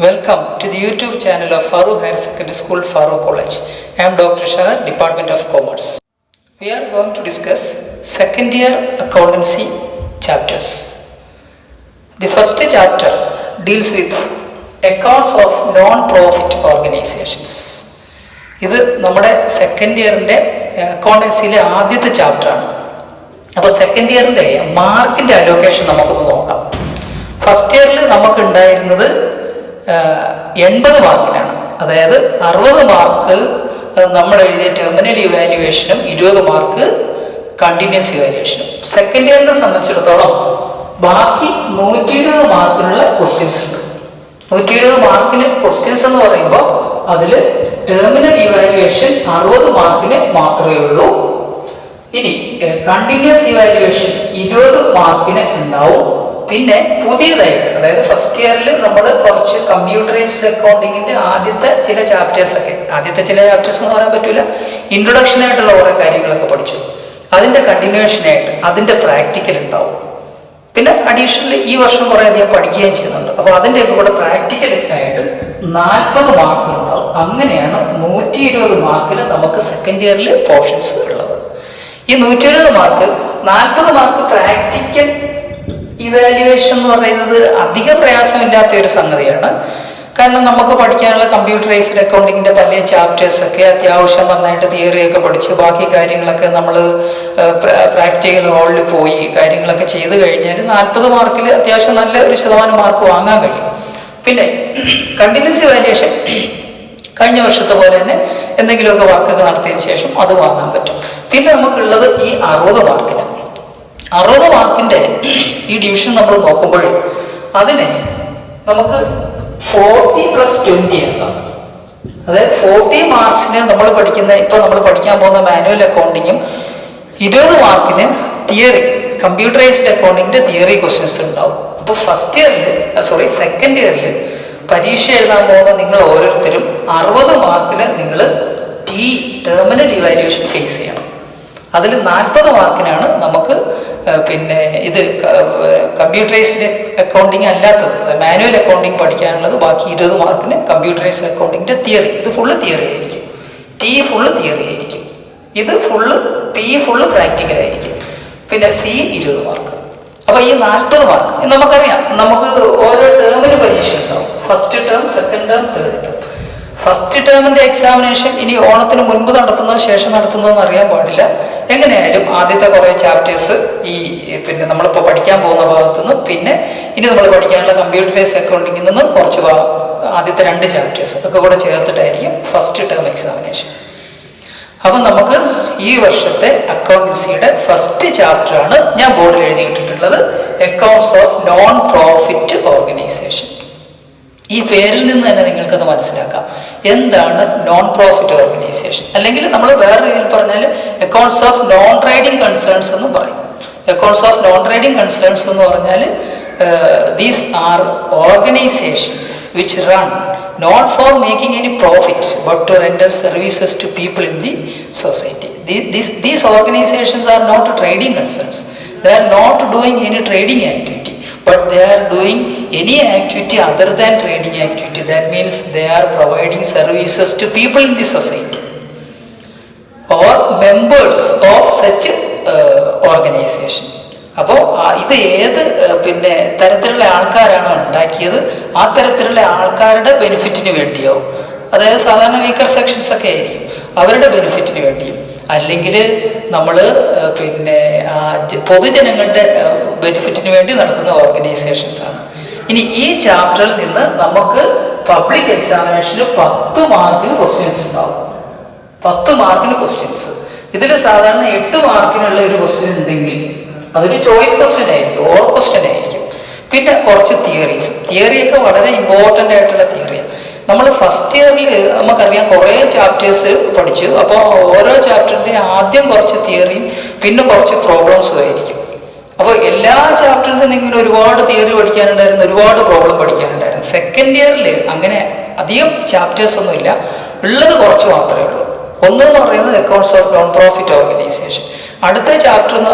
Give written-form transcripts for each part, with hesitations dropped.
Welcome to the YouTube channel of Farooq Higher Secondary School, Farooq College. I am Dr. Shahar, Department of Commerce. We are going to discuss second year accountancy chapters. The first chapter deals with accounts of non-profit organizations. ഇത് നമ്മുടെ second ഇയറിൻ്റെ അക്കൗണ്ടൻസിയിലെ ആദ്യത്തെ ചാപ്റ്ററാണ്. അപ്പോൾ second ഇയറിൻ്റെ മാർക്കിൻ്റെ allocation നമുക്കൊന്ന് നോക്കാം. First ഇയറിൽ നമുക്ക് ഉണ്ടായിരുന്നത് 80 മാർക്കിനാണ്. അതായത് 60 മാർക്ക് നമ്മൾ എഴുതിയ ടെർമിനൽ ഇവാലുവേഷനും 20 മാർക്ക് കണ്ടിന്യൂസ് ഇവാലുവേഷനും. സെക്കൻഡ് ഇയറിനെ സംബന്ധിച്ചിടത്തോളം ബാക്കി 120 മാർക്കിനുള്ള ക്വസ്റ്റ്യൻസ് ഉണ്ട്. 120 മാർക്കിന് ക്വസ്റ്റ്യൻസ് എന്ന് പറയുമ്പോൾ അതിൽ ടെർമിനൽ ഇവാലുവേഷൻ 60 മാർക്കിന് മാത്രമേ ഉള്ളൂ. ഇനി കണ്ടിന്യൂസ് ഇവാലുവേഷൻ 20 മാർക്കിന് ഉണ്ടാവും. പിന്നെ പുതിയതായിട്ട്, അതായത് ഫസ്റ്റ് ഇയറിൽ നമ്മൾ കുറച്ച് കമ്പ്യൂട്ടറൈസ്ഡ് അക്കൗണ്ടിങ്ങിന്റെ ആദ്യത്തെ ചില ചാപ്റ്റേഴ്സ് എന്ന് പറയാൻ പറ്റില്ല, ഇൻട്രൊഡക്ഷൻ ആയിട്ടുള്ള ഓരോ കാര്യങ്ങളൊക്കെ പഠിച്ചു. അതിന്റെ കണ്ടിന്യൂഷൻ ആയിട്ട് അതിന്റെ പ്രാക്ടിക്കൽ ഉണ്ടാവും. പിന്നെ അഡീഷണലി ഈ വർഷം കുറെ അധികം പഠിക്കുകയും ചെയ്യുന്നുണ്ട്. അപ്പോൾ അതിൻ്റെയൊക്കെ കൂടെ പ്രാക്ടിക്കൽ ആയിട്ട് 40 മാർക്ക് ഉണ്ടാവും. അങ്ങനെയാണ് 120 മാർക്കിന് നമുക്ക് സെക്കൻഡ് ഇയറിൽ പോർഷൻസ് ഉള്ളത്. ഈ 120 മാർക്ക് 40 മാർക്ക് പ്രാക്ടിക്കൽ ഇവാലുവേഷൻ എന്ന് പറയുന്നത് അധിക പ്രയാസമില്ലാത്ത ഒരു സംഗതിയാണ്. കാരണം നമുക്ക് പഠിക്കാനുള്ള കമ്പ്യൂട്ടറൈസ്ഡ് അക്കൗണ്ടിങ്ങിന്റെ പല ചാപ്റ്റേഴ്സൊക്കെ അത്യാവശ്യം നന്നായിട്ട് തിയറിയൊക്കെ പഠിച്ച് ബാക്കി കാര്യങ്ങളൊക്കെ നമ്മൾ പ്രാക്ടിക്കൽ ഹോളിൽ പോയി കാര്യങ്ങളൊക്കെ ചെയ്ത് കഴിഞ്ഞാൽ 40 മാർക്കിൽ അത്യാവശ്യം നല്ല ഒരു ശതമാനം മാർക്ക് വാങ്ങാൻ കഴിയും. പിന്നെ കണ്ടിന്യൂസ് ഇവാലുവേഷൻ കഴിഞ്ഞ വർഷത്തെ പോലെ തന്നെ എന്തെങ്കിലുമൊക്കെ വർക്കൊക്കെ നടത്തിയതിന് ശേഷം അത് വാങ്ങാൻ പറ്റും. പിന്നെ നമുക്കുള്ളത് ഈ 60 മാർക്കിന് 60 മാർക്കിന്റെ ഈ ഡിവിഷൻ നമ്മൾ നോക്കുമ്പോൾ അതിനെ നമുക്ക് 40+20 ആക്കാം. അതായത് 40 മാർക്സിന് നമ്മൾ പഠിക്കാൻ പോകുന്ന മാനുവൽ അക്കൗണ്ടിങ്ങും 20 മാർക്കിന് തിയറി കമ്പ്യൂട്ടറൈസ്ഡ് അക്കൗണ്ടിങ്ങിന്റെ തിയറി ക്വസ്റ്റ്യൻസ് ഉണ്ടാവും. അപ്പോൾ സെക്കൻഡ് ഇയറിൽ പരീക്ഷ എഴുതാൻ പോകുന്ന നിങ്ങൾ ഓരോരുത്തരും 60 മാർക്കിന് നിങ്ങൾ ടെർമിനൽ ഇവാലുവേഷൻ ഫേസ് ചെയ്യണം. അതിൽ 40 മാർക്കിനാണ് നമുക്ക് പിന്നെ ഇത് കമ്പ്യൂട്ടറൈസ്ഡ് അക്കൗണ്ടിങ് അല്ലാത്തത്, മാനുവൽ അക്കൗണ്ടിങ് പഠിക്കാനുള്ളത്. ബാക്കി 20 മാർക്കിന് കമ്പ്യൂട്ടറൈസ്ഡ് അക്കൗണ്ടിങ്ങിന്റെ തിയറി. ഇത് ഫുള്ള് തിയറി ആയിരിക്കും. ഫുള്ള് തിയറി ആയിരിക്കും. ഇത് ഫുള്ള് പ്രാക്ടിക്കൽ ആയിരിക്കും. പിന്നെ 20 മാർക്ക്. അപ്പൊ ഈ 40 മാർക്ക് നമുക്കറിയാം, നമുക്ക് ഓരോ ടേമിന് പരീക്ഷ ഉണ്ടാവും. First term, second term, third term. First ടേമിന്റെ എക്സാമിനേഷൻ ഇനി ഓണത്തിന് മുൻപ് നടത്തുന്നതോ ശേഷം നടത്തുന്നതെന്ന് അറിയാൻ പാടില്ല. എങ്ങനെയായാലും ആദ്യത്തെ കുറേ ചാപ്റ്റേഴ്സ് പിന്നെ നമ്മളിപ്പോൾ പഠിക്കാൻ പോകുന്ന ഭാഗത്തുനിന്ന്, പിന്നെ ഇനി നമ്മൾ പഠിക്കാനുള്ള കമ്പ്യൂട്ടറൈസ്ഡ് അക്കൗണ്ടിങ്ങിൽ നിന്ന് കുറച്ച് ആദ്യത്തെ 2 ചാപ്റ്റേഴ്സ് ഒക്കെ കൂടെ ചേർത്തിട്ടായിരിക്കും ഫസ്റ്റ് ടേം എക്സാമിനേഷൻ. അപ്പം നമുക്ക് ഈ വർഷത്തെ അക്കൗണ്ടൻസിയുടെ ഫസ്റ്റ് ചാപ്റ്ററാണ് ഞാൻ ബോർഡിൽ എഴുതിയിട്ടിട്ടുള്ളത്, accounts of non profit organisation. ഈ പേരിൽ നിന്ന് തന്നെ നിങ്ങൾക്കത് മനസ്സിലാക്കാം എന്താണ് നോൺ പ്രോഫിറ്റ് ഓർഗനൈസേഷൻ. അല്ലെങ്കിൽ നമ്മൾ വേറെ രീതിയിൽ പറഞ്ഞാൽ accounts of non trading concerns എന്ന് പറയും. Accounts of non trading concerns എന്ന് പറഞ്ഞാൽ these are organisations which run not for making any profit but to render services to people in the society. These organizations are not trading concerns. They are not doing any trading activity, but they are doing any activity other than trading activity. That means they are providing services to people in the society or members of such organization. അപ്പോൾ ഇത് ഏത് പിന്നെ തരത്തിലുള്ള ആൾക്കാരാണോ ഉണ്ടാക്കിയത് ആ തരത്തിലുള്ള ആൾക്കാരുടെ ബെനിഫിറ്റിന് വേണ്ടിയോ, അതായത് സാധാരണ വീക്കർ സെക്ഷൻസ് ഒക്കെ ആയിരിക്കും, അവരുടെ ബെനിഫിറ്റിന് വേണ്ടിയും, അല്ലെങ്കിൽ നമ്മൾ പിന്നെ പൊതുജനങ്ങളുടെ ബെനിഫിറ്റിന് വേണ്ടി നടത്തുന്ന ഓർഗനൈസേഷൻസ് ആണ്. ഇനി ഈ ചാപ്റ്ററിൽ നിന്ന് നമുക്ക് പബ്ലിക് എക്സാമിനേഷന് 10 മാർക്കിന് ക്വസ്റ്റ്യൻസ് ഉണ്ടാവും. 10 മാർക്കിന് ക്വസ്റ്റ്യൻസ്. ഇതിൽ സാധാരണ 8 മാർക്കിനുള്ള ഒരു ക്വസ്റ്റ്യൻ ഉണ്ടെങ്കിൽ അതൊരു ചോയ്സ് ക്വസ്റ്റ്യൻ ആയിരിക്കും, ഓർ ക്വസ്റ്റ്യൻ ആയിരിക്കും. പിന്നെ കുറച്ച് തിയറിയൊക്കെ വളരെ ഇമ്പോർട്ടൻ്റ് ആയിട്ടുള്ള തിയറിയാണ്. നമ്മൾ ഫസ്റ്റ് ഇയറിൽ നമുക്കറിയാം കുറേ ചാപ്റ്റേഴ്സ് പഠിച്ചു. അപ്പോൾ ഓരോ ചാപ്റ്ററിൻ്റെ ആദ്യം കുറച്ച് തിയറിയും പിന്നെ കുറച്ച് പ്രോബ്ലംസും ആയിരിക്കും. അപ്പോൾ എല്ലാ ചാപ്റ്ററിൽ നിന്നും ഇങ്ങനെ ഒരുപാട് തിയറി പഠിക്കാനുണ്ടായിരുന്നു, ഒരുപാട് പ്രോബ്ലം പഠിക്കാനുണ്ടായിരുന്നു. സെക്കൻഡ് ഇയറിൽ അങ്ങനെ അധികം ചാപ്റ്റേഴ്സ് ഒന്നുമില്ല, ഉള്ളത് കുറച്ച് മാത്രമേ ഉള്ളൂ. ഒന്നെന്ന് പറയുന്നത് accounts of non profit organisation. അടുത്ത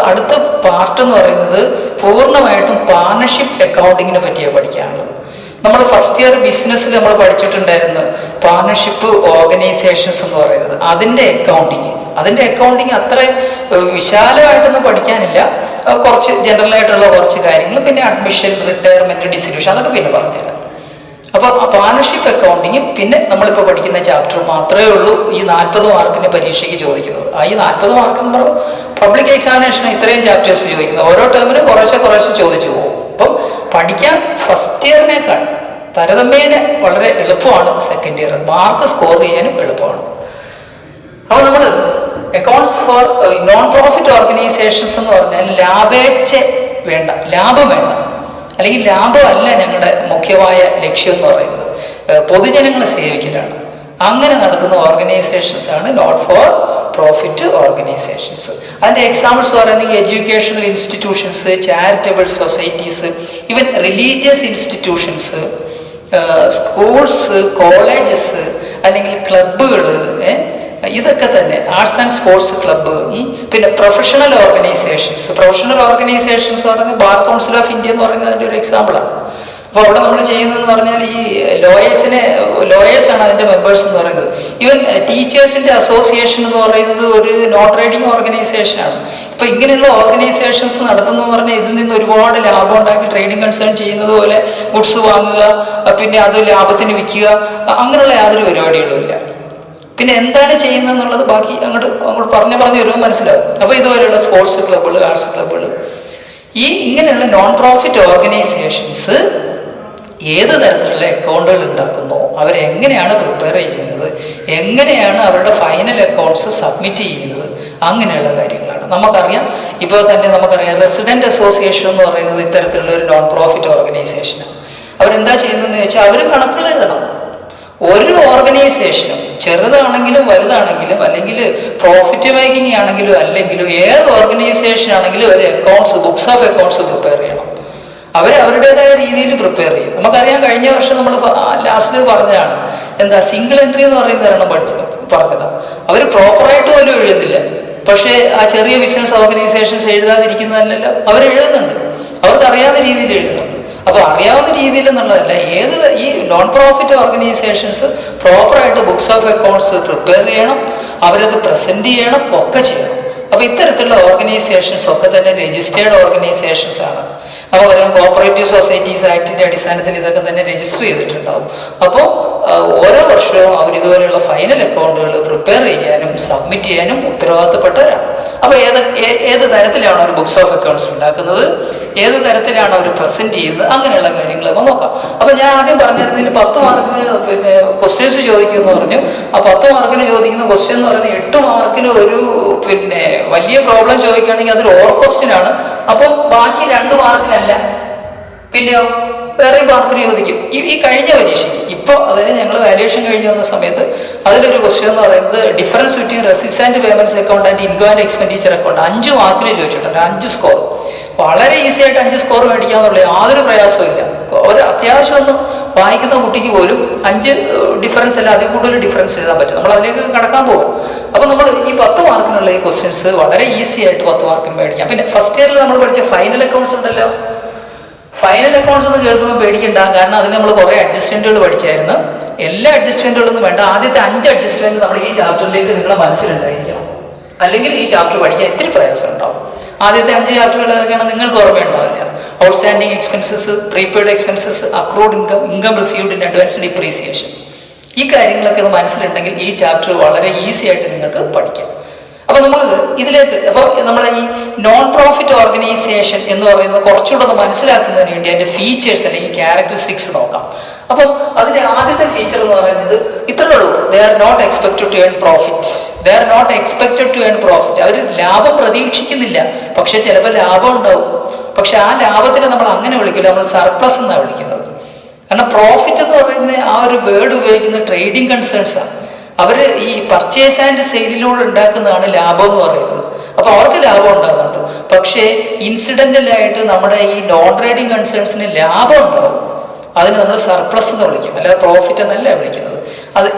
പാർട്ട് എന്ന് പറയുന്നത് പൂർണ്ണമായിട്ടും പാർട്ണർഷിപ്പ് അക്കൗണ്ടിങ്ങിനെ പറ്റിയാണ് പഠിക്കാനുള്ളത്. നമ്മൾ ഫസ്റ്റ് ഇയർ ബിസിനസ്സിൽ നമ്മൾ പഠിച്ചിട്ടുണ്ടായിരുന്നു പാർട്ണർഷിപ്പ് ഓർഗനൈസേഷൻസ് എന്ന് പറയുന്നത്. അതിൻ്റെ അക്കൗണ്ടിങ് അത്ര വിശാലമായിട്ടൊന്നും പഠിക്കാനില്ല. കുറച്ച് ജനറൽ ആയിട്ടുള്ള കുറച്ച് കാര്യങ്ങൾ, പിന്നെ അഡ്മിഷൻ, റിട്ടയർമെന്റ്, ഡിസ്ട്രിബ്യൂഷൻ, അതൊക്കെ പിന്നെ പറഞ്ഞുതരാം. അപ്പോൾ ആ പാർട്ണർഷിപ്പ് അക്കൗണ്ടിങ് പിന്നെ നമ്മളിപ്പോൾ പഠിക്കുന്ന ചാപ്റ്റർ മാത്രമേ ഉള്ളൂ ഈ 40 മാർക്കിന് പരീക്ഷയ്ക്ക് ചോദിക്കുന്നത്. ഈ 40 മാർക്ക് എന്ന് പറയുമ്പോൾ പബ്ലിക് എക്സാമിനേഷന് ഇത്രയും ചാപ്റ്റേഴ്സ് ചോദിക്കുന്നത്. ഓരോ ടേമിനും കുറേശ്ശെ ചോദിച്ചു പോകും. അപ്പം പഠിക്കാൻ ഫസ്റ്റ് ഇയറിനേക്കാൾ താരതമ്യേന വളരെ എളുപ്പമാണ് സെക്കൻഡ് ഇയർ. മാർക്ക് സ്കോർ ചെയ്യാനും എളുപ്പമാണ്. അപ്പോൾ നമ്മൾ accounts for non profit organisations എന്ന് പറഞ്ഞാൽ ലാഭം വേണ്ട, അല്ലെങ്കിൽ ലാഭമല്ല ഞങ്ങളുടെ മുഖ്യമായ ലക്ഷ്യം എന്ന് പറയുന്നത്, പൊതുജനങ്ങളെ സേവിക്കലാണ്. അങ്ങനെ നടത്തുന്ന ഓർഗനൈസേഷൻസ് ആണ് നോട്ട് ഫോർ പ്രോഫിറ്റ് ഓർഗനൈസേഷൻസ്. അതിൻ്റെ എക്സാമ്പിൾസ് പറയുന്നത് educational institutions, charitable societies, even religious institutions, schools, colleges, അല്ലെങ്കിൽ ക്ലബ്ബുകൾ, ഇതൊക്കെ തന്നെ ആർട്സ് ആൻഡ് സ്പോർട്സ് ക്ലബ്ബ്, പിന്നെ പ്രൊഫഷണൽ ഓർഗനൈസേഷൻസ് പറയുന്നത് ബാർ കൗൺസിൽ ഓഫ് ഇന്ത്യ എന്ന് പറയുന്നത് അതിൻ്റെ ഒരു എക്സാമ്പിളാണ്. അപ്പോൾ അവിടെ നമ്മൾ ചെയ്യുന്നതെന്ന് പറഞ്ഞാൽ ഈ ലോയേഴ്സാണ് അതിൻ്റെ മെമ്പേഴ്സ് എന്ന് പറയുന്നത്. ഈവൻ ടീച്ചേഴ്സിൻ്റെ അസോസിയേഷൻ എന്ന് പറയുന്നത് ഒരു നോൺ ട്രേഡിങ് ഓർഗനൈസേഷനാണ്. ഇപ്പോൾ ഇങ്ങനെയുള്ള ഓർഗനൈസേഷൻസ് നടത്തുന്നതെന്ന് പറഞ്ഞാൽ ഇതിൽ നിന്ന് ഒരുപാട് ലാഭം ഉണ്ടാക്കി ട്രേഡിംഗ് കൺസേൺ ചെയ്യുന്നത് പോലെ ഗുഡ്സ് വാങ്ങുക, പിന്നെ അത് ലാഭത്തിന് വിൽക്കുക, അങ്ങനെയുള്ള യാതൊരു പരിപാടികളുമില്ല. പിന്നെ എന്താണ് ചെയ്യുന്നത് എന്നുള്ളത് ബാക്കി അങ്ങോട്ട് പറഞ്ഞു വരുമ്പോൾ മനസ്സിലാവും. അപ്പോൾ ഇതുപോലെയുള്ള സ്പോർട്സ് ക്ലബ്ബുകൾ, ആർട്സ് ക്ലബ്ബുകൾ, ഇങ്ങനെയുള്ള നോൺ പ്രോഫിറ്റ് ഓർഗനൈസേഷൻസ് ഏത് തരത്തിലുള്ള അക്കൗണ്ടുകൾ ഉണ്ടാക്കുന്നു, അവരെങ്ങനെയാണ് പ്രിപ്പയർ ചെയ്യുന്നത്, എങ്ങനെയാണ് അവരുടെ ഫൈനൽ അക്കൗണ്ട്സ് സബ്മിറ്റ് ചെയ്യുന്നത്, അങ്ങനെയുള്ള കാര്യങ്ങളാണ് നമുക്കറിയാം. ഇപ്പോൾ തന്നെ നമുക്കറിയാം റെസിഡൻറ്റ് അസോസിയേഷൻ എന്ന് പറയുന്നത് ഇത്തരത്തിലുള്ള ഒരു നോൺ പ്രോഫിറ്റ് ഓർഗനൈസേഷനാണ്. അവരെന്താ ചെയ്യുന്നതെന്ന് ചോദിച്ചാൽ അവർ കണക്കുകൾ എഴുതണം. ഒരു ഓർഗനൈസേഷനും ചെറുതാണെങ്കിലും വലുതാണെങ്കിലും, അല്ലെങ്കിൽ പ്രോഫിറ്റ് മേക്കിംഗ് ആണെങ്കിലും അല്ലെങ്കിലും, ഏത് ഓർഗനൈസേഷൻ ആണെങ്കിലും ഒരു ബുക്സ് ഓഫ് അക്കൗണ്ട്സ് പ്രിപ്പയർ ചെയ്യണം. അവരുടേതായ രീതിയിൽ പ്രിപ്പയർ ചെയ്യും. നമുക്കറിയാം കഴിഞ്ഞ വർഷം നമ്മൾ ലാസ്റ്റിൽ പറഞ്ഞതാണ് സിംഗിൾ എൻട്രി എന്ന് പറയുന്നതാണ് പറഞ്ഞതാണ്. അവർ പ്രോപ്പറായിട്ട് പോലും എഴുതുന്നില്ല. പക്ഷേ ആ ചെറിയ ബിസിനസ് ഓർഗനൈസേഷൻസ് എഴുതാതിരിക്കുന്നതല്ലല്ലോ, അവരെഴുതുന്നുണ്ട്. അവർക്കറിയാവുന്ന രീതിയിൽ എഴുതുന്നുണ്ട്. അപ്പോൾ അറിയാവുന്ന രീതിയിൽ എന്നുള്ളതല്ല, ഈ നോൺ പ്രോഫിറ്റ് ഓർഗനൈസേഷൻസ് പ്രോപ്പറായിട്ട് ബുക്സ് ഓഫ് അക്കൗണ്ട്സ് പ്രിപ്പയർ ചെയ്യണം, അവരത് പ്രസൻറ്റ് ചെയ്യണം, ഒക്കെ ചെയ്യണം. അപ്പോൾ ഇത്തരത്തിലുള്ള ഓർഗനൈസേഷൻസ് ഒക്കെ തന്നെ രജിസ്റ്റേർഡ് ഓർഗനൈസേഷൻസ് ആണ്. നമുക്കറിയാം കോപ്പറേറ്റീവ് സൊസൈറ്റീസ് ആക്ടിൻ്റെ അടിസ്ഥാനത്തിൽ ഇതൊക്കെ തന്നെ രജിസ്റ്റർ ചെയ്തിട്ടുണ്ടാവും. അപ്പോൾ ഓരോ വർഷവും അവർ ഇതുപോലെയുള്ള ഫൈനൽ അക്കൗണ്ടുകൾ പ്രിപ്പയർ ചെയ്യാനും സബ്മിറ്റ് ചെയ്യാനും ഉത്തരവാദിത്തപ്പെട്ടവരാണ്. അപ്പോൾ ഏത് തരത്തിലാണ് അവർ ബുക്സ് ഓഫ് അക്കൗണ്ട്സ് ഉണ്ടാക്കുന്നത്, ഏത് തരത്തിലാണ് അവർ പ്രസൻറ്റ് ചെയ്യുന്നത്, അങ്ങനെയുള്ള കാര്യങ്ങൾ നമ്മൾ നോക്കാം. അപ്പോൾ ഞാൻ ആദ്യം പറഞ്ഞിരുന്നതിൽ 10 മാർക്കിന് പിന്നെ ക്വസ്റ്റ്യൻസ് ചോദിക്കുമെന്ന് പറഞ്ഞു. ആ 10 മാർക്കിന് ചോദിക്കുന്ന ക്വസ്റ്റ്യൻ എന്ന് പറയുന്നത് 8 മാർക്കിന് ഒരു പിന്നെ വലിയ പ്രോബ്ലം ചോദിക്കുകയാണെങ്കിൽ അതൊരു ഓർ ക്വസ്റ്റ്യൻ ആണ്. അപ്പം ബാക്കി 2 മാർക്കിനല്ല, പിന്നെയോ വേറെ മാർക്കിന് ചോദിക്കും. ഈ കഴിഞ്ഞ പരീക്ഷയ്ക്ക് ഇപ്പോൾ, അതായത് ഞങ്ങൾ വാല്യുവേഷൻ കഴിഞ്ഞ് വന്ന സമയത്ത് അതിലൊരു ക്വസ്റ്റ്യൻ എന്ന് പറയുന്നത് difference between receipts and payments account and income and expenditure account 5 മാർക്കിന് ചോദിച്ചിട്ടുണ്ട്. 5 സ്കോർ. വളരെ ഈസി ആയിട്ട് 5 സ്കോർ മേടിക്കാന്നുള്ള യാതൊരു പ്രയാസവും ഇല്ല. ഒരു അത്യാവശ്യം ഒന്ന് വായിക്കുന്ന കുട്ടിക്ക് പോലും 5 ഡിഫറൻസ് അല്ല, അതിൽ കൂടുതൽ ഡിഫറൻസ് എഴുതാൻ പറ്റും. നമ്മൾ അതിലേക്ക് കടക്കാൻ പോകും. അപ്പോൾ നമ്മൾ ഈ 10 മാർക്കിനുള്ള ഈ ക്വസ്റ്റ്യൻസ് വളരെ ഈസി ആയിട്ട് 10 മാർക്കിന് മേടിക്കാം. പിന്നെ ഫസ്റ്റ് ഇയറിൽ നമ്മൾ പഠിച്ച ഫൈനൽ അക്കൗണ്ട്സ് ഉണ്ടല്ലോ, ഫൈനൽ അക്കൗണ്ട്സ് ഒന്ന് കേൾക്കുമ്പോൾ പേടിക്കണ്ട. കാരണം അതിന് നമ്മൾ കുറേ അഡ്ജസ്റ്റ്മെൻറ്റുകൾ പഠിച്ചായിരുന്നു. എല്ലാ അഡ്ജസ്റ്റ്മെൻറ്റുകളൊന്നും വേണ്ട. ആദ്യത്തെ 5 അഡ്ജസ്റ്റ്മെൻറ്റ് നമ്മൾ ഈ ചാപ്റ്ററിലേക്ക് നിങ്ങളുടെ മനസ്സിലുണ്ടായിരിക്കണം. അല്ലെങ്കിൽ ഈ ചാപ്റ്റർ പഠിക്കാൻ ഇത്തിരി പ്രയാസം ഉണ്ടാവും. ആദ്യത്തെ 5 ചാപ്റ്ററുകൾ ഏതൊക്കെയാണ് നിങ്ങൾക്ക് ഓർമ്മയുണ്ടാവില്ല. Outstanding expenses, prepaid expenses, accrued income, income received in advance depreciation. ഈ കാര്യങ്ങളൊക്കെ ഒന്ന് മനസ്സിലുണ്ടെങ്കിൽ ഈ ചാപ്റ്റർ വളരെ ഈസി ആയിട്ട് നിങ്ങൾക്ക് പഠിക്കാം. അപ്പോൾ നമ്മൾ ഇതിലേക്ക്, അപ്പോൾ നമ്മൾ ഈ നോൺ പ്രോഫിറ്റ് ഓർഗനൈസേഷൻ എന്ന് പറയുന്നത് കുറച്ചുകൂടെ ഒന്ന് മനസ്സിലാക്കുന്നതിന് വേണ്ടി അതിൻ്റെ ഫീച്ചേഴ്സ് അല്ലെങ്കിൽ ക്യാരക്ടറിസ്റ്റിക്സ് നോക്കാം. അപ്പം അതിൻ്റെ ആദ്യത്തെ ഫീച്ചർ എന്ന് പറയുന്നത് ഇത്രയേ ഉള്ളൂ. They are not expected to earn profits. അവർ ലാഭം പ്രതീക്ഷിക്കുന്നില്ല, പക്ഷെ ചിലപ്പോൾ ലാഭം ഉണ്ടാവും. പക്ഷെ ആ ലാഭത്തിനെ നമ്മൾ അങ്ങനെ വിളിക്കില്ല, നമ്മൾ സർപ്ലസ് എന്നാണ് വിളിക്കുന്നത്. കാരണം പ്രോഫിറ്റ് എന്ന് പറയുന്നത് ആ ഒരു വേർഡ് ഉപയോഗിക്കുന്ന ട്രേഡിംഗ് കൺസേൺസാണ്. അവർ ഈ പർച്ചേസ് ആൻഡ് സെയിലിലൂടെ ഉണ്ടാക്കുന്നതാണ് ലാഭം എന്ന് പറയുന്നത്. അപ്പോൾ അവർക്ക് ലാഭം ഉണ്ടാകുന്നുണ്ട്. പക്ഷേ ഇൻസിഡൻ്റലായിട്ട് നമ്മുടെ ഈ നോൺ ട്രേഡിംഗ് കൺസേൺസിന് ലാഭം ഉണ്ടാവും. അതിന് നമ്മൾ സർപ്ലസ് എന്ന് വിളിക്കും, അല്ലാതെ പ്രോഫിറ്റ് എന്നല്ല വിളിക്കുന്നത്.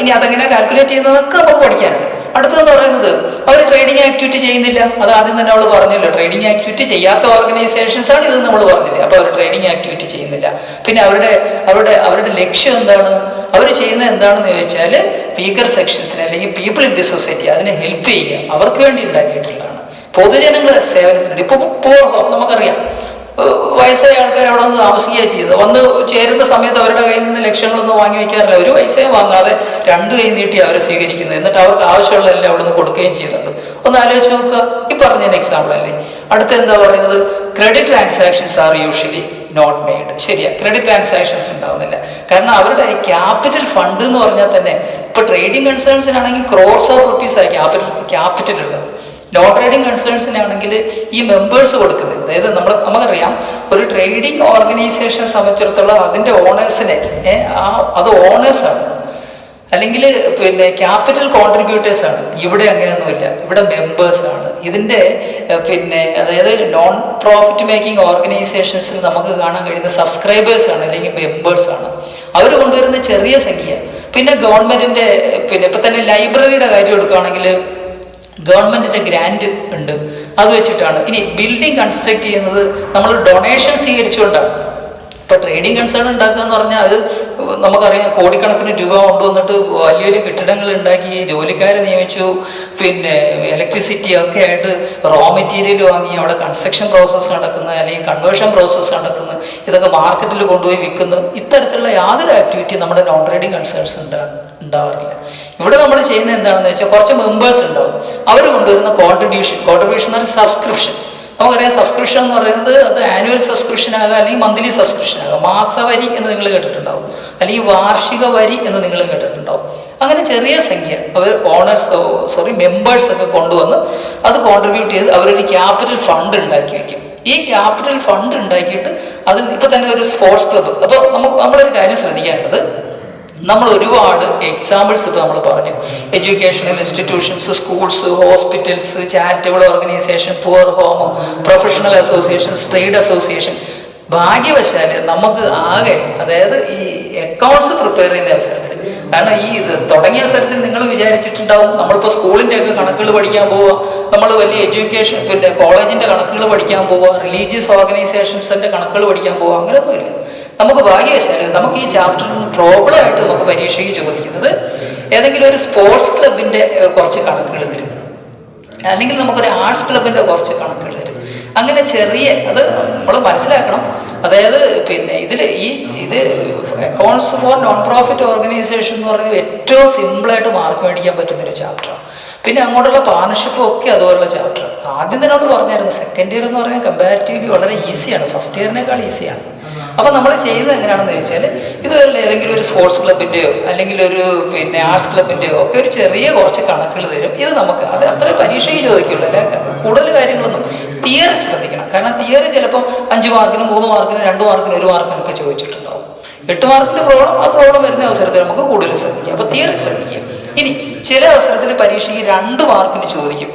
ഇനി അതെങ്ങനെ കാൽക്കുലേറ്റ് ചെയ്യുന്നതൊക്കെ നമുക്ക് പഠിക്കാനുണ്ട്. അടുത്തതെന്ന് പറയുന്നത് അവർ ട്രേഡിംഗ് ആക്ടിവിറ്റി ചെയ്യുന്നില്ല. അത് ആദ്യം തന്നെ അവൾ പറഞ്ഞല്ലോ, ട്രേഡിംഗ് ആക്ടിവിറ്റി ചെയ്യാത്ത ഓർഗനൈസേഷൻസ് ആണ് ഇതെന്ന് നമ്മൾ പറഞ്ഞില്ലേ. അപ്പോൾ അവർ ട്രേഡിംഗ് ആക്ടിവിറ്റി ചെയ്യുന്നില്ല. പിന്നെ അവരുടെ ലക്ഷ്യം എന്താണ്? അവർ ചെയ്യുന്നത് എന്താണെന്ന് ചോദിച്ചാൽ വീക്കർ സെക്ഷൻസിനെ അല്ലെങ്കിൽ പീപ്പിൾ ഇൻ ദി സൊസൈറ്റി അതിനെ ഹെൽപ്പ് ചെയ്യുക, അവർക്ക് വേണ്ടി ഉണ്ടാക്കിയിട്ടുള്ളതാണ്, പൊതുജനങ്ങളുടെ സേവനത്തിന്. ഇപ്പോൾ പൂർ ഹോം നമുക്കറിയാം, വയസ്സായ ആൾക്കാർ അവിടെ വന്ന് താമസിക്കുകയാണ് ചെയ്തത്. വന്ന് ചേരുന്ന സമയത്ത് അവരുടെ കയ്യിൽ നിന്ന് ലക്ഷങ്ങളൊന്നും വാങ്ങി വയ്ക്കാറില്ല. ഒരു പൈസയും വാങ്ങാതെ രണ്ട് കൈ നീട്ടി അവരെ സ്വീകരിക്കുന്നത്, എന്നിട്ട് അവർക്ക് ആവശ്യമുള്ളതെല്ലാം അവിടെ നിന്ന് കൊടുക്കുകയും ചെയ്യുന്നുണ്ട്. ഒന്ന് ആലോചിച്ച് നോക്കുക. ഈ പറഞ്ഞതിന് എക്സാമ്പിൾ അല്ലേ. അടുത്ത എന്താ പറയുന്നത്? Credit transactions are usually not made. ശരിയാ, ക്രെഡിറ്റ് ട്രാൻസാക്ഷൻസ് ഉണ്ടാവുന്നില്ല. കാരണം അവരുടെ ക്യാപിറ്റൽ ഫണ്ട് എന്ന് പറഞ്ഞാൽ തന്നെ ഇപ്പൊ ട്രേഡിംഗ് കൺസേൺസിനാണെങ്കിൽ ക്രോർസ് ഓഫ് റുപ്പീസ് ആയി ക്യാപിറ്റൽ ഉള്ളത്. നോൺ ട്രേഡിംഗ് കൺസേൺസിനാണെങ്കിൽ ഈ മെമ്പേഴ്സ് കൊടുക്കുന്നത്, അതായത് നമുക്കറിയാം ഒരു ട്രേഡിംഗ് ഓർഗനൈസേഷനെ സംബന്ധിച്ചിടത്തോളം അതിൻ്റെ ഓണേഴ്സിനെ അത് ഓണേഴ്സാണ്, അല്ലെങ്കിൽ പിന്നെ ക്യാപിറ്റൽ കോൺട്രിബ്യൂട്ടേഴ്സ് ആണ്. ഇവിടെ അങ്ങനെയൊന്നുമില്ല, ഇവിടെ മെമ്പേഴ്സാണ് ഇതിൻ്റെ അതായത് നോൺ പ്രോഫിറ്റ് മേക്കിംഗ് ഓർഗനൈസേഷൻസിൽ നമുക്ക് കാണാൻ കഴിയുന്ന സബ്സ്ക്രൈബേഴ്സാണ് അല്ലെങ്കിൽ മെമ്പേഴ്സാണ്. അവർ കൊണ്ടുവരുന്ന ചെറിയ സംഖ്യ. പിന്നെ ഗവൺമെൻറ്റിൻ്റെ ഇപ്പം തന്നെ ലൈബ്രറിയുടെ കാര്യം എടുക്കുകയാണെങ്കിൽ ഗവൺമെൻറ്റിൻ്റെ ഗ്രാൻഡ് ഉണ്ട്, അത് വെച്ചിട്ടാണ്. ഇനി ബിൽഡിംഗ് കൺസ്ട്രക്ട് ചെയ്യുന്നത് നമ്മൾ ഡൊണേഷൻ സ്വീകരിച്ചുകൊണ്ടാണ്. ഇപ്പോൾ ട്രേഡിംഗ് കൺസേൺ ഉണ്ടാക്കുക എന്ന് പറഞ്ഞാൽ അത് നമുക്കറിയാം, കോടിക്കണക്കിന് രൂപ കൊണ്ടുവന്നിട്ട് വലിയ വലിയ കെട്ടിടങ്ങൾ ഉണ്ടാക്കി, ജോലിക്കാരെ നിയമിച്ചു, പിന്നെ ഇലക്ട്രിസിറ്റി ഒക്കെ ആയിട്ട് റോ മെറ്റീരിയൽ വാങ്ങി അവിടെ കൺസ്ട്രക്ഷൻ പ്രോസസ്സ് നടക്കുന്നത് അല്ലെങ്കിൽ കൺവേർഷൻ പ്രോസസ്സ് നടക്കുന്നത്, ഇതൊക്കെ മാർക്കറ്റിൽ കൊണ്ടുപോയി വിൽക്കുന്നത്, ഇത്തരത്തിലുള്ള യാതൊരു ആക്ടിവിറ്റി നമ്മുടെ നോൺ ട്രേഡിംഗ് കൺസേൺസ് ഉണ്ടാവാറില്ല. ഇവിടെ നമ്മൾ ചെയ്യുന്നത് എന്താണെന്ന് വെച്ചാൽ കുറച്ച് മെമ്പേഴ്സ് ഉണ്ടാവും, അവർ കൊണ്ടുവരുന്ന കോൺട്രിബ്യൂഷൻ എന്ന് പറഞ്ഞാൽ സബ്സ്ക്രിപ്ഷൻ. നമുക്കറിയാം സബ്സ്ക്രിപ്ഷൻ എന്ന് പറയുന്നത് അത് ആനുവൽ സബ്സ്ക്രിപ്ഷൻ ആകാം അല്ലെങ്കിൽ മന്ത്ലി സബ്സ്ക്രിപ്ഷൻ ആകാം. മാസവരി എന്ന് നിങ്ങൾ കേട്ടിട്ടുണ്ടാവും, അല്ലെങ്കിൽ വാർഷിക വരി എന്ന് നിങ്ങൾ കേട്ടിട്ടുണ്ടാവും. അങ്ങനെ ചെറിയ സംഖ്യ അവർ മെമ്പേഴ്സ് ഒക്കെ കൊണ്ടുവന്ന് അത് കോൺട്രിബ്യൂട്ട് ചെയ്ത് അവരൊരു ക്യാപിറ്റൽ ഫണ്ട് ഉണ്ടാക്കി വയ്ക്കും. ഈ ക്യാപിറ്റൽ ഫണ്ട് ഉണ്ടാക്കിയിട്ട് അതിൽ ഇപ്പം തന്നെ ഒരു സ്പോർട്സ് ക്ലബ്ബ്. അപ്പോൾ നമ്മളൊരു കാര്യം ശ്രദ്ധിക്കേണ്ടത്, നമ്മൾ ഒരുപാട് എക്സാമ്പിൾസ് ഇപ്പോൾ നമ്മൾ പറഞ്ഞു. Educational institutions, schools, hospitals, charitable organisation, poor home, professional associations, trade association. ഭാഗ്യവശാൽ നമുക്ക് ആകെ, അതായത് ഈ അക്കൗണ്ട്സ് പ്രിപ്പയർ ചെയ്യുന്ന അവസരത്തിൽ, കാരണം ഈ തുടങ്ങിയ അവസരത്തിൽ നിങ്ങൾ വിചാരിച്ചിട്ടുണ്ടാവും നമ്മളിപ്പോൾ സ്കൂളിൻ്റെ ഒക്കെ കണക്കുകൾ പഠിക്കാൻ പോവുക, നമ്മൾ വലിയ എഡ്യൂക്കേഷൻ കോളേജിൻ്റെ കണക്കുകൾ പഠിക്കാൻ പോവുക, റിലീജിയസ് ഓർഗനൈസേഷൻസിൻ്റെ കണക്കുകൾ പഠിക്കാൻ പോവുക, അങ്ങനെയൊന്നുമില്ല. നമുക്ക് ഭാഗ്യവശാൽ നമുക്ക് ഈ ചാപ്റ്ററിൽ പ്രോബ്ലമായിട്ട് നമുക്ക് പരീക്ഷയ്ക്ക് ചോദിക്കുന്നത് ഏതെങ്കിലും ഒരു സ്പോർട്സ് ക്ലബിൻ്റെ കുറച്ച് കണക്കുകൾ തരും, അല്ലെങ്കിൽ നമുക്കൊരു ആർട്സ് ക്ലബിൻ്റെ കുറച്ച് കണക്കുകൾ തരും. അങ്ങനെ ചെറിയ, അത് നമ്മൾ മനസ്സിലാക്കണം. അതായത് ഇത് accounts for non profit organisation എന്ന് പറയുന്നത് ഏറ്റവും സിമ്പിളായിട്ട് മാർക്ക് മേടിക്കാൻ പറ്റുന്നൊരു ചാപ്റ്ററാണ്. പിന്നെ അങ്ങോട്ടുള്ള പാർട്ണർഷിപ്പും ഒക്കെ അതുപോലുള്ള ചാപ്റ്റർ. ആദ്യം തന്നെ നമ്മൾ പറഞ്ഞായിരുന്നു സെക്കൻഡ് ഇയർ എന്ന് പറഞ്ഞാൽ കമ്പാരിറ്റീവ്ലി വളരെ ഈസിയാണ്, ഫസ്റ്റ് ഇയറിനേക്കാൾ ഈസിയാണ്. അപ്പോൾ നമ്മൾ ചെയ്യുന്നത് എങ്ങനെയാണെന്ന് വെച്ചാൽ ഇതുപോലെ ഏതെങ്കിലും ഒരു സ്പോർട്സ് ക്ലബിൻ്റെയോ അല്ലെങ്കിൽ ഒരു ആർട്സ് ക്ലബിൻ്റെയോ ഒക്കെ ഒരു ചെറിയ കുറച്ച് കണക്കുകൾ തരും. ഇത് നമുക്ക് അത് അത്ര പരീക്ഷയ്ക്ക് ചോദിക്കുള്ളൂ, അല്ലെ കൂടുതൽ കാര്യങ്ങളൊന്നും. തിയറി ശ്രദ്ധിക്കണം, കാരണം തിയറി ചിലപ്പം 5 മാർക്കിനും 3 മാർക്കിനും 2 മാർക്കിനും 1 മാർക്കിനും ഒക്കെ ചോദിച്ചിട്ടുണ്ടാവും. 8 മാർക്കിൻ്റെ പ്രോബ്ലം വരുന്ന അവസരത്തിൽ നമുക്ക് കൂടുതൽ ശ്രദ്ധിക്കാം. അപ്പോൾ തിയറി ശ്രദ്ധിക്കുക. ഇനി ചില അവസരത്തിൽ പരീക്ഷയ്ക്ക് 2 മാർക്കിന് ചോദിക്കും.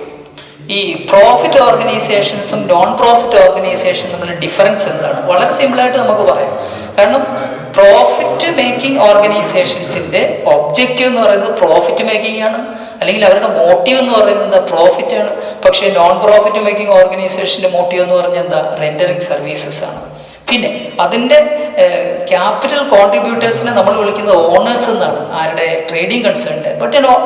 ഈ പ്രോഫിറ്റ് ഓർഗനൈസേഷൻസും നോൺ പ്രോഫിറ്റ് ഓർഗനൈസേഷനും തമ്മിലുള്ള ഡിഫറൻസ് എന്താണ്? വളരെ സിമ്പിളായിട്ട് നമുക്ക് പറയാം. കാരണം പ്രോഫിറ്റ് മേക്കിംഗ് ഓർഗനൈസേഷൻസിൻ്റെ ഒബ്ജക്റ്റീവ് എന്ന് പറയുന്നത് പ്രോഫിറ്റ് മേക്കിംഗ് ആണ്, അല്ലെങ്കിൽ അവരുടെ മോട്ടീവ് എന്ന് പറയുന്നത് എന്താ? പ്രോഫിറ്റ് ആണ്. പക്ഷേ നോൺ പ്രോഫിറ്റ് മേക്കിംഗ് ഓർഗനൈസേഷൻ്റെ മോട്ടീവ് എന്ന് പറഞ്ഞാൽ എന്താ? റെൻഡറിങ് സർവീസസ് ആണ്. പിന്നെ അതിൻ്റെ ക്യാപിറ്റൽ കോൺട്രിബ്യൂട്ടേഴ്സിനെ നമ്മൾ വിളിക്കുന്നത് ഓണേഴ്സ് എന്നാണ്, ആരുടെ? ട്രേഡിംഗ് കൺസേണിൻ്റെ.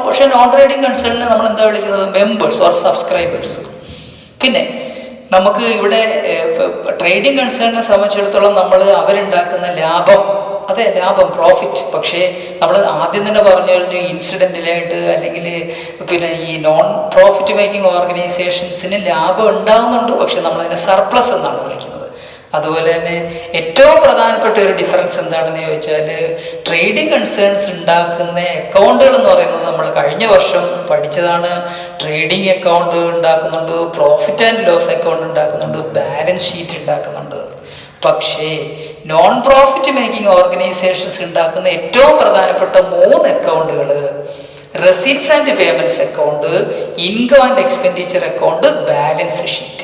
പക്ഷേ നോൺ ട്രേഡിംഗ് കൺസേണിനെ നമ്മൾ എന്താ വിളിക്കുന്നത്? Members or subscribers. പിന്നെ നമുക്ക് ഇവിടെ ട്രേഡിംഗ് കൺസേണിനെ സംബന്ധിച്ചിടത്തോളം നമ്മൾ അവരുണ്ടാക്കുന്ന ലാഭം, അതെ ലാഭം, പ്രോഫിറ്റ്. പക്ഷേ നമ്മൾ ആദ്യം തന്നെ പറഞ്ഞു കഴിഞ്ഞു ഇൻസിഡൻറ്റിലായിട്ട് അല്ലെങ്കിൽ ഈ നോൺ പ്രോഫിറ്റ് മേക്കിംഗ് ഓർഗനൈസേഷൻസിന് ലാഭം ഉണ്ടാകുന്നുണ്ട്, പക്ഷെ നമ്മളതിനെ സർപ്ലസ് എന്നാണ് വിളിക്കുന്നത്. അതുപോലെ തന്നെ ഏറ്റവും പ്രധാനപ്പെട്ട ഒരു ഡിഫറൻസ് എന്താണെന്ന് ചോദിച്ചാൽ ട്രേഡിംഗ് കൺസേൺസ് ഉണ്ടാക്കുന്ന അക്കൗണ്ടുകൾ എന്ന് പറയുന്നത് നമ്മൾ കഴിഞ്ഞ വർഷം പഠിച്ചതാണ്. ട്രേഡിംഗ് അക്കൗണ്ട് ഉണ്ടാക്കുന്നുണ്ട്, പ്രോഫിറ്റ് ആൻഡ് ലോസ് അക്കൗണ്ട് ഉണ്ടാക്കുന്നുണ്ട്, ബാലൻസ് ഷീറ്റ് ഉണ്ടാക്കുന്നുണ്ട്. പക്ഷേ നോൺ പ്രോഫിറ്റ് മേക്കിംഗ് ഓർഗനൈസേഷൻസ് ഉണ്ടാക്കുന്ന ഏറ്റവും പ്രധാനപ്പെട്ട 3 അക്കൗണ്ടുകൾ receipts and payments account, income and expenditure account, balance sheet.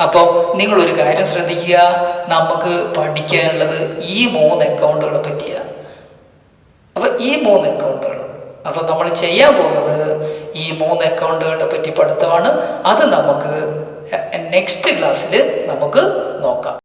അപ്പോൾ നിങ്ങളൊരു കാര്യം ശ്രദ്ധിക്കുക, നമുക്ക് പഠിക്കാനുള്ളത് ഈ 3 അക്കൗണ്ടുകളെ പറ്റിയാണ്. അപ്പോൾ ഈ 3 അക്കൗണ്ടുകൾ അപ്പോൾ നമ്മൾ ചെയ്യാൻ പോകുന്നത് ഈ 3 അക്കൗണ്ടുകളെ പറ്റി പഠിത്തമാണ്. അത് നമുക്ക് നെക്സ്റ്റ് ക്ലാസ്സിൽ നമുക്ക് നോക്കാം.